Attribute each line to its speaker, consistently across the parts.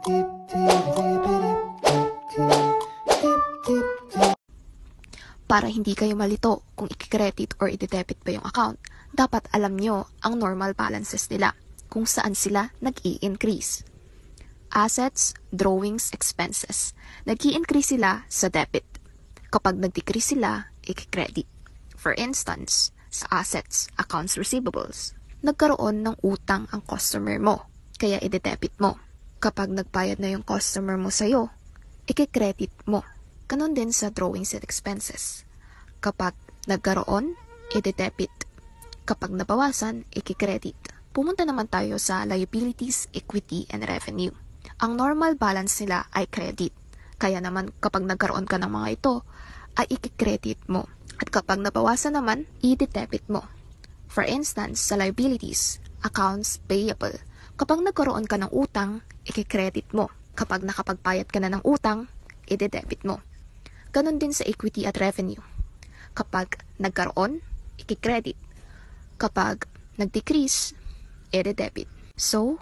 Speaker 1: Para hindi kayo malito kung i-credit or i-debit ba yung account, dapat alam nyo ang normal balances nila, kung saan sila nag-i-increase. Assets, drawings, expenses. Nag-i-increase sila sa debit. Kapag nag-decrease sila, i-credit. For instance, sa assets, accounts receivables. Nagkaroon ng utang ang customer mo, kaya i-debit mo. Kapag nagbayad na yung customer mo sa'yo, i-credit mo. Ganon din sa drawings and expenses. Kapag nagkaroon, i-debit. Kapag nabawasan, i-credit. Pumunta naman tayo sa liabilities, equity, and revenue. Ang normal balance nila ay credit. Kaya naman kapag nagkaroon ka ng mga ito, ay i-credit mo. At kapag nabawasan naman, i-debit mo. For instance, sa liabilities, accounts payable. Kapag nagkaroon ka ng utang, i-credit mo. Kapag nakapagbayad ka na ng utang, i-debit mo. Ganon din sa equity at revenue. Kapag nagkaroon, i-credit. Kapag nag-decrease, i-debit. So,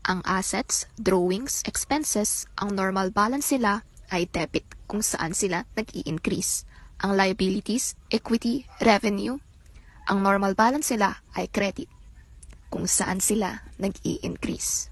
Speaker 1: ang assets, drawings, expenses, ang normal balance sila ay debit kung saan sila nag-i-increase. Ang liabilities, equity, revenue, ang normal balance sila ay credit kung saan sila nag-i-increase.